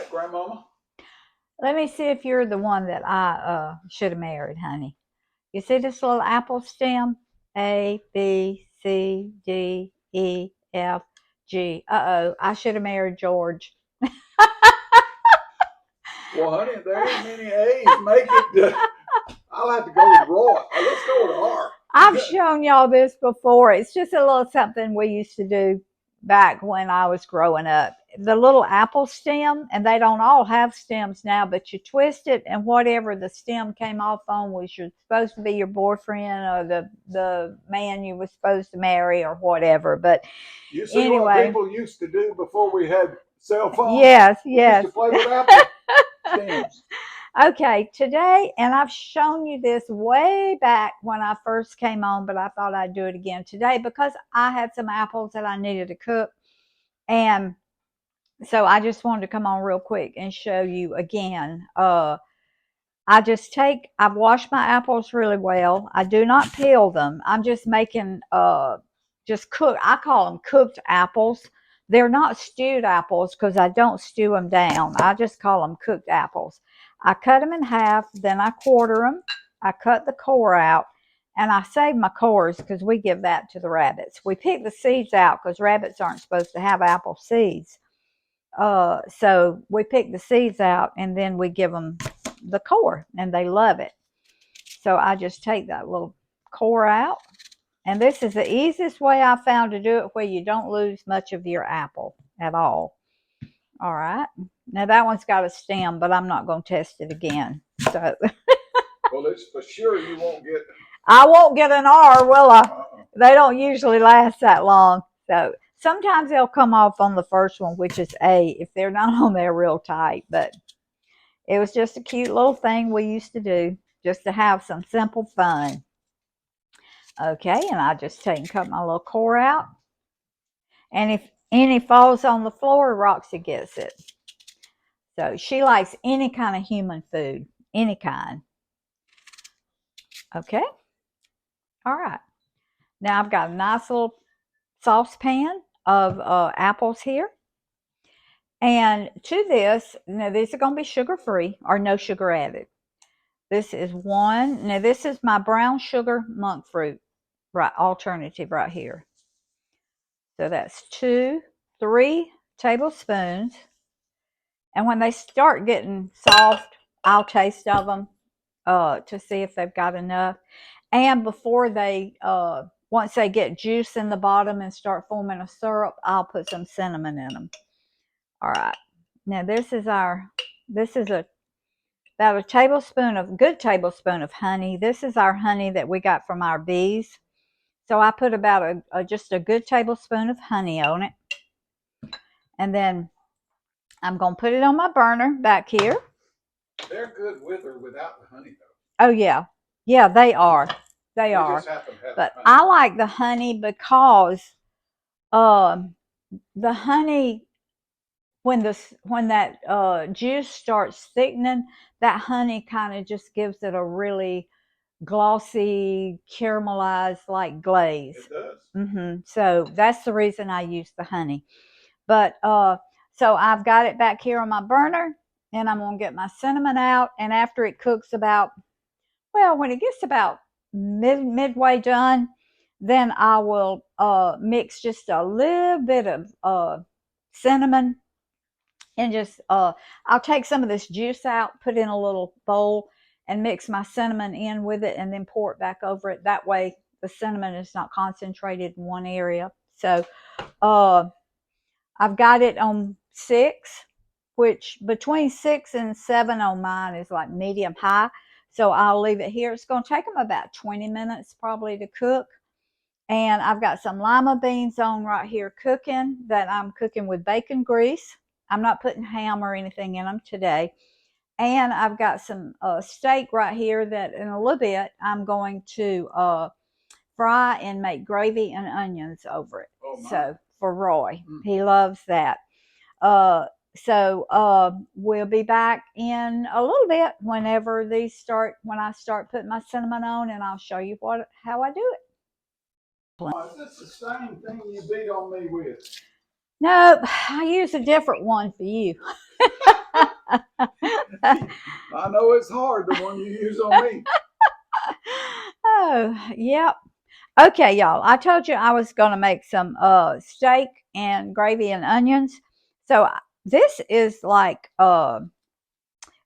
that, Grandmama. Let me see if you're the one that I should have married, honey. You see this little apple stem? A, B, C, D, E, F, G. Uh-oh, I should have married George. Well, honey, there ain't many A's. Make it. I'll have to go with Roy. Let's go with R. I've shown y'all this before. It's just a little something we used to do back when I was growing up. The little apple stem, and they don't all have stems now, but you twist it, and whatever the stem came off on was supposed to be your boyfriend or the man you were supposed to marry or whatever. But You see what anyway, people used to do before we had cell phones? yes, We used yes. to play with apple stems. Okay, today, and I've shown you this way back when I first came on, but I thought I'd do it again today because I had some apples that I needed to cook. And so I just wanted to come on real quick and show you again. I've washed my apples really well. I do not peel them. I'm just making, just cook. I call them cooked apples. They're not stewed apples because I don't stew them down. I just call them cooked apples. I cut them in half, then I quarter them. I cut the core out, and I save my cores because we give that to the rabbits. We pick the seeds out because rabbits aren't supposed to have apple seeds. So we pick the seeds out, and then we give them the core, and they love it. So I just take that little core out, and this is the easiest way I found to do it where you don't lose much of your apple at all. All right. Now that one's got a stem, but I'm not going to test it again. So Well, it's for sure you won't get. I won't get an R, will I? They don't usually last that long. So sometimes they'll come off on the first one, which is A, if they're not on there real tight. But it was just a cute little thing we used to do just to have some simple fun. Okay, and I just take and cut my little core out. And if any falls on the floor, Roxy gets it. So she likes any kind of human food, any kind. Okay, all right. Now I've got a nice little saucepan of apples here. And to this, now these are going to be sugar-free or no sugar added. This is one. Now this is my brown sugar monk fruit right alternative right here. So that's 3 tablespoons. And when they start getting soft, I'll taste of them to see if they've got enough. And before they, once they get juice in the bottom and start forming a syrup, I'll put some cinnamon in them. All right. Now this is about a good tablespoon of honey. This is our honey that we got from our bees. So I put about just a good tablespoon of honey on it. And then I'm going to put it on my burner back here. They're good with or without the honey, though. Oh, yeah. Yeah, they are. They are. Just happen to have But honey. I like the honey because the honey, when that juice starts thickening, that honey kind of just gives it a really glossy, caramelized like glaze. It does. So that's the reason I use the honey. But so I've got it back here on my burner, and I'm gonna get my cinnamon out. And after it cooks when it gets about midway done, then I will mix just a little bit of cinnamon and just I'll take some of this juice out, put in a little bowl, and mix my cinnamon in with it, and then pour it back over it. That way, the cinnamon is not concentrated in one area. So, I've got it on 6, which between 6 and 7 on mine is like medium high. So I'll leave it here. It's going to take them about 20 minutes probably to cook. And I've got some lima beans on right here cooking that I'm cooking with bacon grease. I'm not putting ham or anything in them today. And I've got some steak right here that in a little bit I'm going to fry and make gravy and onions over it. So for Roy, he loves that. We'll be back in a little bit when I start putting my cinnamon on, and I'll show you how I do it. Is this the same thing you beat on me with? No, I use a different one for you. I know it's hard, the one you use on me. Oh, yep. Okay, y'all. I told you I was gonna make some steak and gravy and onions. So this is like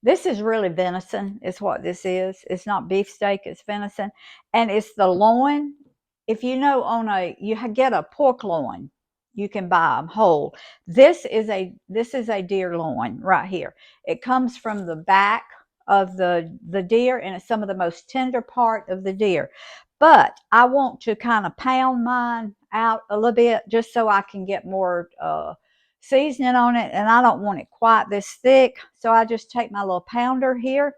this is really venison, is what this is. It's not beef steak, it's venison. And it's the loin. If you know, you get a pork loin, you can buy them whole. This is a deer loin right here. It comes from the back of the deer, and it's some of the most tender part of the deer. But I want to kind of pound mine out a little bit just so I can get more seasoning on it, and I don't want it quite this thick, so I just take my little pounder here.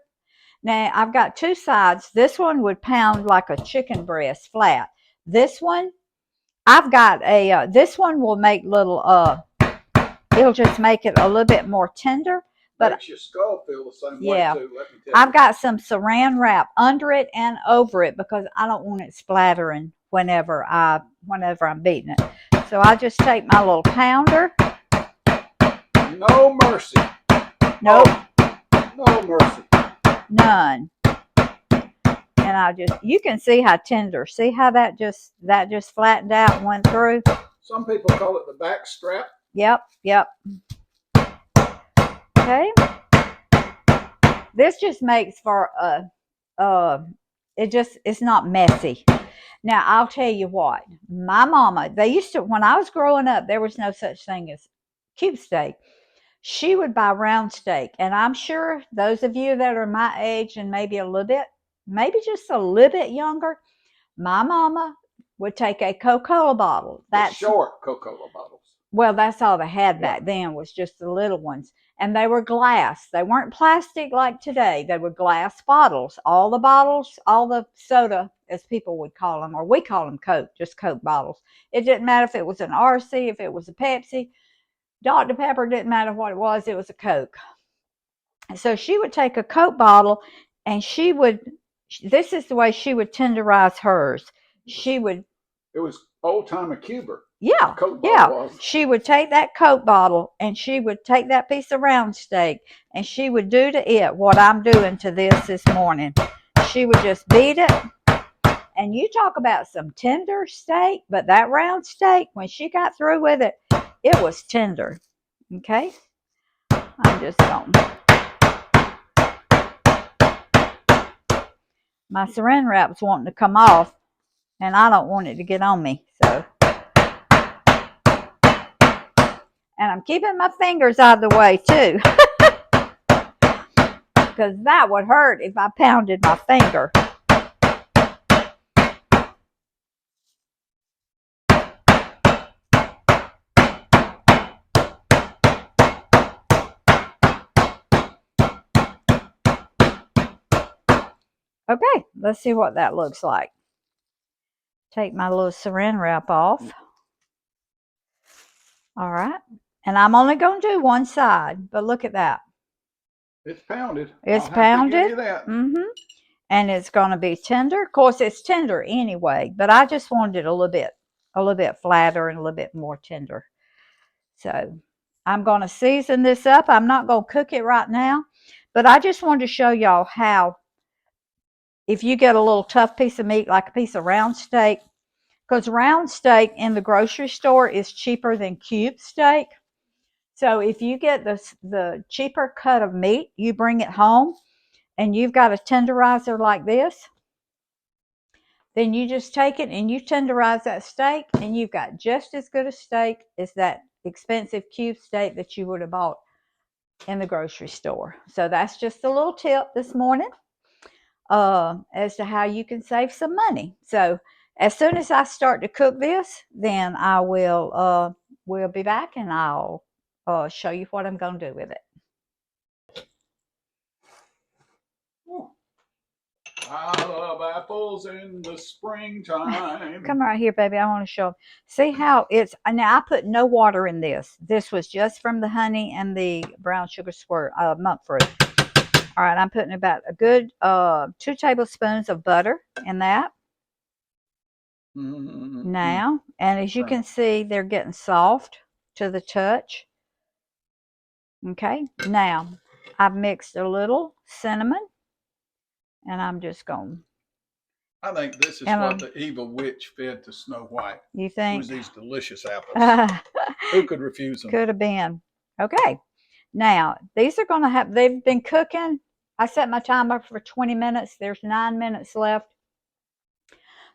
Now I've got two sides. This one would pound like a chicken breast flat. This one, I've got a this one will make little it'll just make it a little bit more tender. But makes your skull feel the same yeah, way too, let me tell I've you. got some saran wrap under it and over it because I don't want it splattering whenever I'm beating it. So I just take my little pounder. No mercy. Nope. No mercy. None. And you can see how tender. See how that just flattened out and went through? Some people call it the back strap. Yep. Okay. This just makes for it's not messy. Now I'll tell you what, my mama, when I was growing up, there was no such thing as cube steak. She would buy round steak, and I'm sure those of you that are my age and maybe just a little bit younger, my mama would take a Coca-Cola bottle. That's short Coca-Cola bottles. Well, that's all they had back then, was just the little ones. And they were glass. They weren't plastic like today. They were glass bottles. All the soda, as people would call them, or we call them Coke, just Coke bottles. It didn't matter if it was an RC, if it was a Pepsi, Dr. Pepper, didn't matter what it was a Coke. So she would take a Coke bottle and this is the way she would tenderize hers. It was old timer Cuber. Yeah. She would take that Coke bottle and she would take that piece of round steak and she would do to it what I'm doing to this morning. She would just beat it. And you talk about some tender steak, but that round steak, when she got through with it, it was tender. Okay? I'm just going. My saran wrap's wanting to come off, and I don't want it to get on me, so. And I'm keeping my fingers out of the way, too. Because that would hurt if I pounded my finger. Okay, let's see what that looks like. Take my little saran wrap off. All right. And I'm only going to do one side, but look at that. It's pounded. It's I'll pounded. have to give you that. Mm-hmm. And it's going to be tender. Of course, it's tender anyway, but I just wanted it a little bit flatter and a little bit more tender. So I'm going to season this up. I'm not going to cook it right now, but I just wanted to show y'all how, if you get a little tough piece of meat, like a piece of round steak, because round steak in the grocery store is cheaper than cube steak. So if you get the cheaper cut of meat, you bring it home, and you've got a tenderizer like this, then you just take it and you tenderize that steak, and you've got just as good a steak as that expensive cube steak that you would have bought in the grocery store. So that's just a little tip this morning as to how you can save some money. So as soon as I start to cook this, then I will we'll be back, and I'll show you what I'm going to do with it. I love apples in the springtime. Come right here, baby. I want to show them. See how it's, now I put no water in this. This was just from the honey and the brown sugar monk fruit. All right, I'm putting about a good 2 tablespoons of butter in that. Now, and as you can see, they're getting soft to the touch. Okay, now I've mixed a little cinnamon, and I'm just going. I think this is what the evil witch fed to Snow White. You think? Was these delicious apples. Who could refuse them? Could have been. Okay, now these are going to have, they've been cooking. I set my timer for 20 minutes. There's 9 minutes left.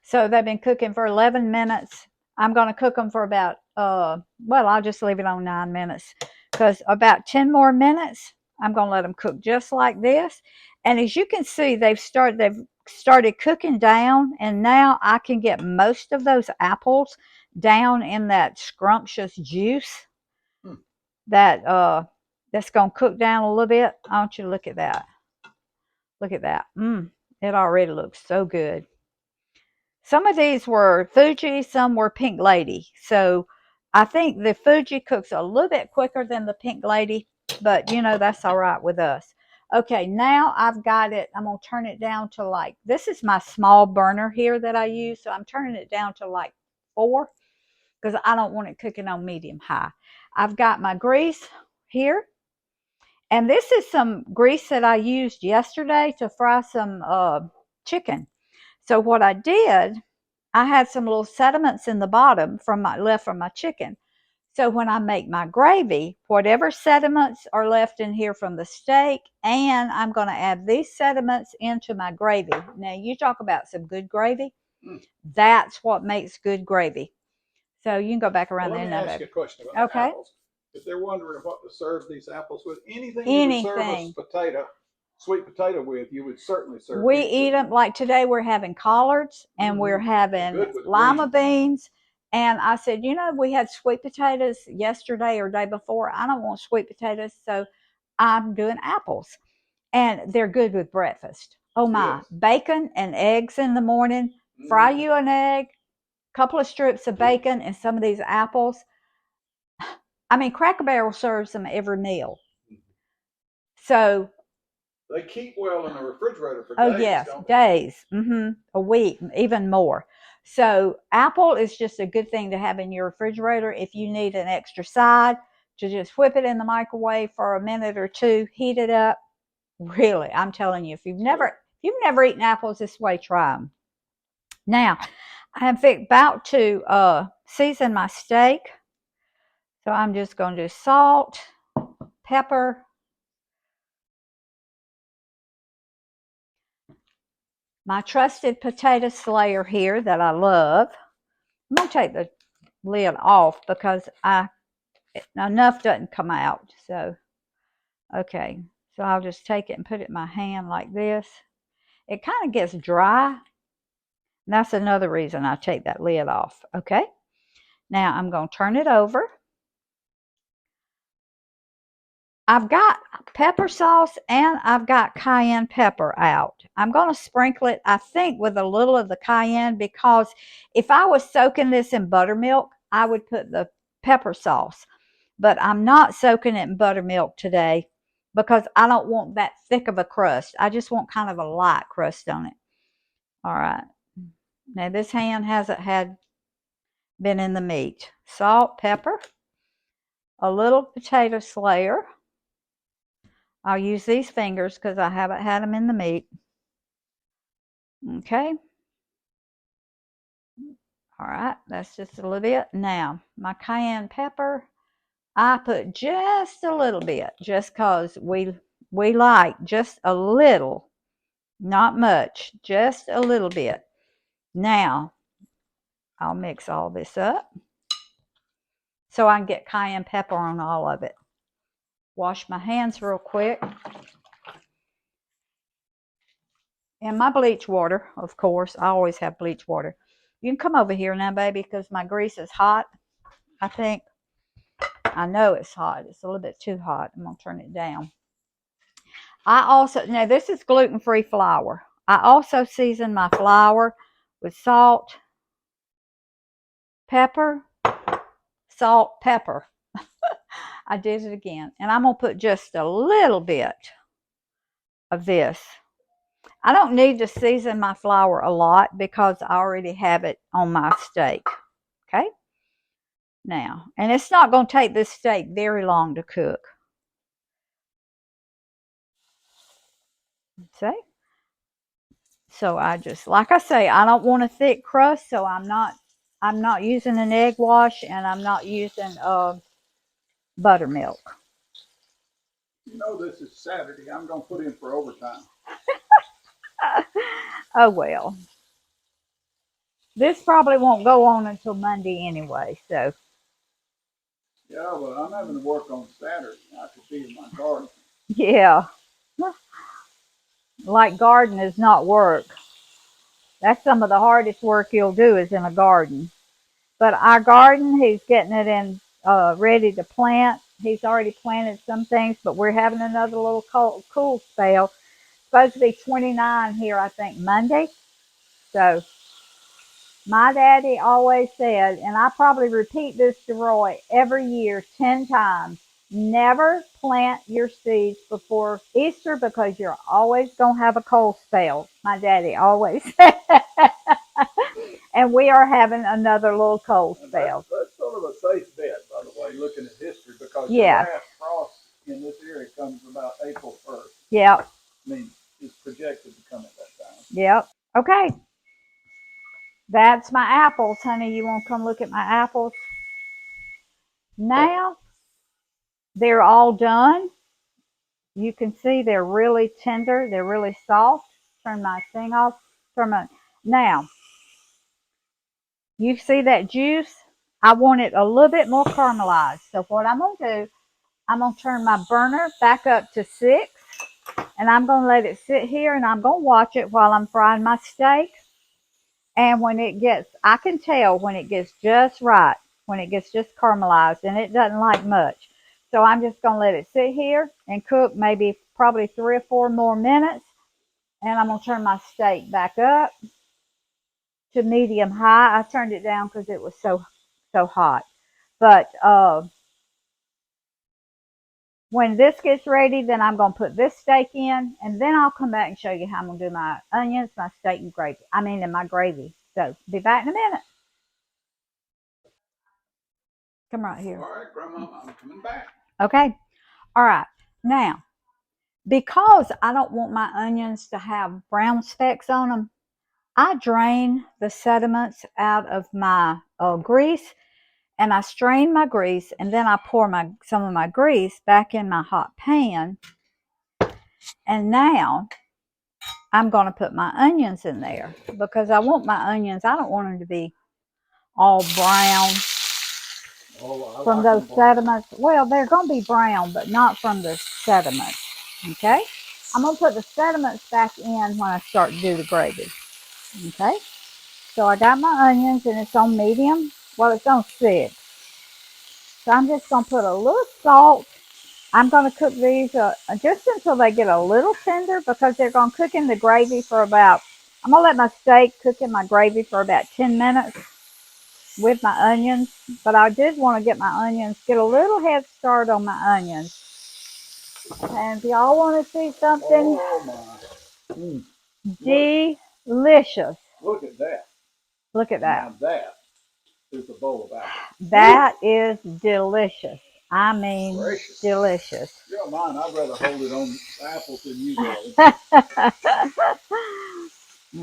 So they've been cooking for 11 minutes. I'm going to cook them for about, well, I'll just leave it on 9 minutes because about 10 more minutes, I'm going to let them cook just like this. And as you can see, they've started cooking down, and now I can get most of those apples down in that scrumptious juice that that's going to cook down a little bit. I want you to look at that. Look at that. It already looks so good. Some of these were Fuji, some were Pink Lady. So I think the Fuji cooks a little bit quicker than the Pink Lady, but you know, that's all right with us. Okay, now I've got it. I'm going to turn it down to like, this is my small burner here that I use. So I'm turning it down to like 4 because I don't want it cooking on medium high. I've got my grease here. And this is some grease that I used yesterday to fry some chicken. So what I did, I had some little sediments in the bottom left from my chicken. So when I make my gravy, whatever sediments are left in here from the steak, and I'm going to add these sediments into my gravy. Now, you talk about some good gravy. That's what makes good gravy. So you can go back around there now, baby. Let me ask you a question about the apples. If they're wondering what to serve these apples with, anything you would serve a sweet potato with, you would certainly serve. We eat them, like today we're having collards and we're having lima beans. And I said, you know, we had sweet potatoes yesterday or day before. I don't want sweet potatoes, so I'm doing apples. And they're good with breakfast. Oh my, bacon and eggs in the morning. Fry you an egg, couple of strips of bacon, and some of these apples. I mean, Cracker Barrel serves them every meal. So they keep well in the refrigerator for days. Oh yes, days, a week, even more. So apple is just a good thing to have in your refrigerator if you need an extra side, to just whip it in the microwave for a minute or two, heat it up. Really, I'm telling you, if you've never eaten apples this way, try them. Now, I'm about to season my steak. So I'm just going to do salt, pepper, my trusted potato slayer here that I love. I'm going to take the lid off because enough doesn't come out. So, okay. So I'll just take it and put it in my hand like this. It kind of gets dry. And that's another reason I take that lid off. Okay. Now I'm going to turn it over. I've got pepper sauce and I've got cayenne pepper out. I'm going to sprinkle it, I think, with a little of the cayenne, because if I was soaking this in buttermilk, I would put the pepper sauce. But I'm not soaking it in buttermilk today because I don't want that thick of a crust. I just want kind of a light crust on it. All right. Now this hand hasn't been in the meat. Salt, pepper, a little potato slayer. I'll use these fingers because I haven't had them in the meat. Okay. All right, that's just a little bit. Now, my cayenne pepper, I put just a little bit, just because we like just a little, not much, just a little bit. Now, I'll mix all this up so I can get cayenne pepper on all of it. Wash my hands real quick. And my bleach water, of course. I always have bleach water. You can come over here now, baby, because my grease is hot, I think. I know it's hot. It's a little bit too hot. I'm going to turn it down. Now this is gluten-free flour. I also season my flour with salt, pepper, salt, pepper. I did it again. And I'm going to put just a little bit of this. I don't need to season my flour a lot because I already have it on my steak. Okay? Now, and it's not going to take this steak very long to cook. See? So I just, like I say, I don't want a thick crust, so I'm not using an egg wash, and I'm not using buttermilk. You know, this is Saturday. I'm going to put in for overtime. Oh well. This probably won't go on until Monday anyway, so. Yeah, but I'm having to work on Saturday. I could be in my garden. Yeah. Like garden is not work. That's some of the hardest work you'll do is in a garden. But our garden, he's getting it in ready to plant. He's already planted some things, but we're having another little cool spell. It's supposed to be 29 here, I think, Monday. So my daddy always said, and I probably repeat this to Roy every year 10 times, never plant your seeds before Easter because you're always going to have a cold spell. My daddy always said. And we are having another little cold spell. That's sort of a safe bet, by the way, looking at history, because the Yeah. last frost in this area comes about April 1st. Yep. I mean, it's projected to come at that time. Yep. Okay. That's my apples, honey. You want to come look at my apples? Now they're all done. You can see they're really tender. They're really soft. Turn my thing off. Now, you see that juice? I want it a little bit more caramelized. So what I'm going to do, I'm going to turn my burner back up to 6. And I'm going to let it sit here, and I'm going to watch it while I'm frying my steak. And when it gets, I can tell when it gets just right, when it gets just caramelized, and it doesn't like much. So I'm just going to let it sit here and cook maybe probably 3 or 4 more minutes. And I'm going to turn my steak back up to medium high. I turned it down because it was so hot. But when this gets ready, then I'm going to put this steak in, and then I'll come back and show you how I'm going to do my onions, my steak, and gravy. And my gravy. So be back in a minute. Come right here. All right, Grandma, I'm coming back. Okay. All right. Now, because I don't want my onions to have brown specks on them, I drain the sediments out of my grease, and I strain my grease, and then I pour some of my grease back in my hot pan. And now I'm going to put my onions in there because I want my onions, I don't want them to be all brown from those sediments. Well, they're going to be brown, but not from the sediments. Okay? I'm going to put the sediments back in when I start to do the gravy. Okay? So I got my onions, and it's on medium. Well, it's on 6. So I'm just going to put a little salt. I'm going to cook these just until they get a little tender, because they're going to cook in the gravy for about, I'm going to let my steak cook in my gravy for about 10 minutes with my onions. But I did want to get my onions, get a little head start on my onions. And if y'all want to see something delicious. Look at that. Look at that. Now that is a bowl of apples. That is delicious. I mean, Gracious. Delicious. You don't mind, I'd rather hold it on apples than you do.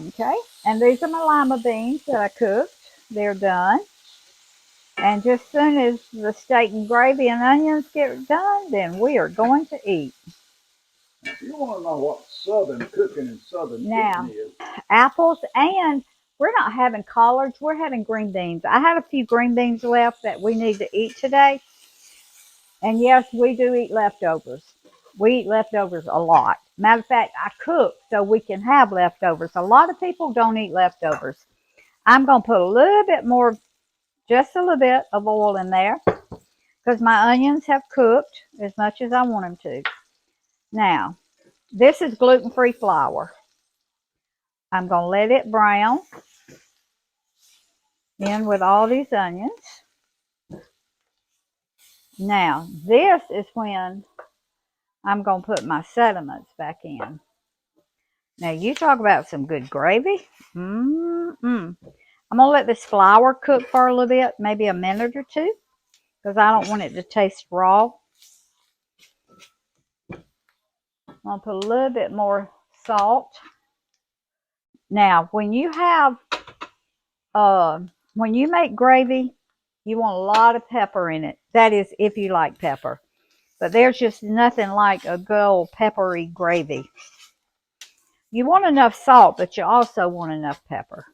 Okay, and these are my lima beans that I cooked. They're done. And just as soon as the steak and gravy and onions get done, then we are going to eat. If you want to know what Southern cooking and Southern eating is. Apples, and we're not having collards, we're having green beans. I had a few green beans left that we need to eat today. And yes, we do eat leftovers. We eat leftovers a lot. Matter of fact, I cook so we can have leftovers. A lot of people don't eat leftovers. I'm going to put a little bit more, just a little bit of oil in there, because my onions have cooked as much as I want them to. Now, this is gluten-free flour. I'm going to let it brown in with all these onions. Now, this is when I'm going to put my sediments back in. Now, you talk about some good gravy. I'm going to let this flour cook for a little bit, maybe a minute or 2, because I don't want it to taste raw. I'm going to put a little bit more salt. Now, when you make gravy, you want a lot of pepper in it. That is, if you like pepper. But there's just nothing like a good old peppery gravy. You want enough salt, but you also want enough pepper.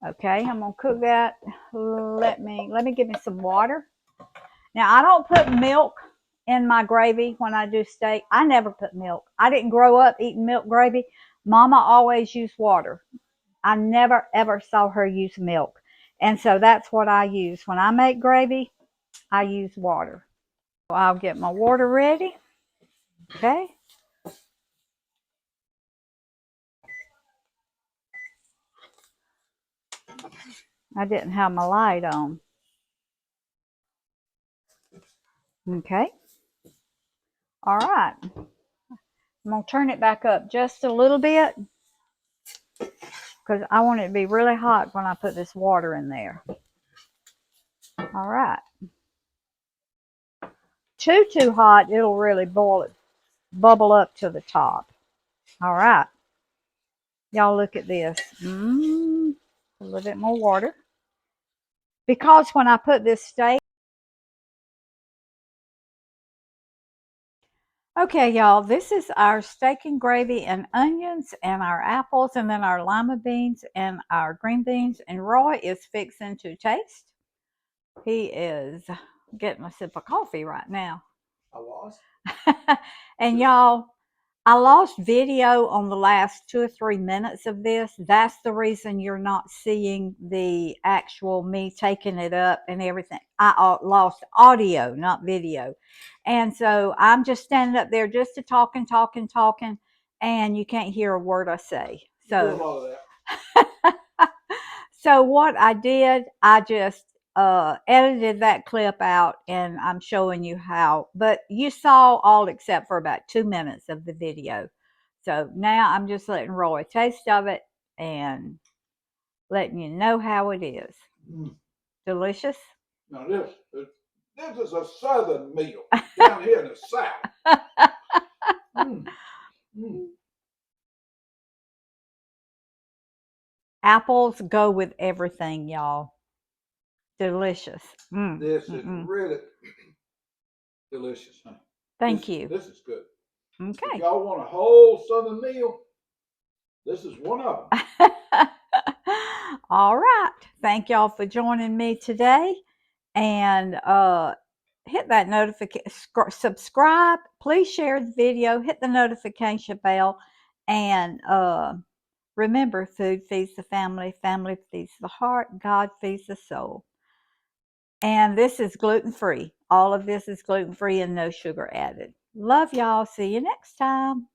Okay, I'm gonna cook that. Let me give me some water. Now, I don't put milk in my gravy when I do steak. I never put milk. I didn't grow up eating milk gravy. Mama always used water. I never ever saw her use milk. And so that's what I use. When I make gravy, I use water. So I'll get my water ready. Okay. I didn't have my light on. Okay. All right. I'm going to turn it back up just a little bit because I want it to be really hot when I put this water in there. All right. Too hot, it'll really bubble up to the top. All right. Y'all look at this. A little bit more water. Because when I put this steak, okay, y'all, this is our steak and gravy and onions and our apples and then our lima beans and our green beans. And Roy is fixing to taste. He is getting a sip of coffee right now. I was. And y'all, I lost video on the last 2 or 3 minutes of this. That's the reason you're not seeing the actual me taking it up and everything. I lost audio, not video. And so I'm just standing up there just to talking, and you can't hear a word I say. So, do a lot of that. So what I did, I just edited that clip out, and I'm showing you how. But you saw all except for about 2 minutes of the video. So now I'm just letting Roy taste of it and letting you know how it is. Delicious? Now this is a southern meal down here in the South. Apples go with everything, y'all. Delicious. This is really delicious, huh? Thank you. This is good. Okay. If y'all want a whole southern meal, this is one of them. All right. Thank y'all for joining me today. And hit that notification, subscribe. Please share the video. Hit the notification bell. And remember, food feeds the family. Family feeds the heart. God feeds the soul. And this is gluten-free. All of this is gluten-free and no sugar added. Love y'all. See you next time.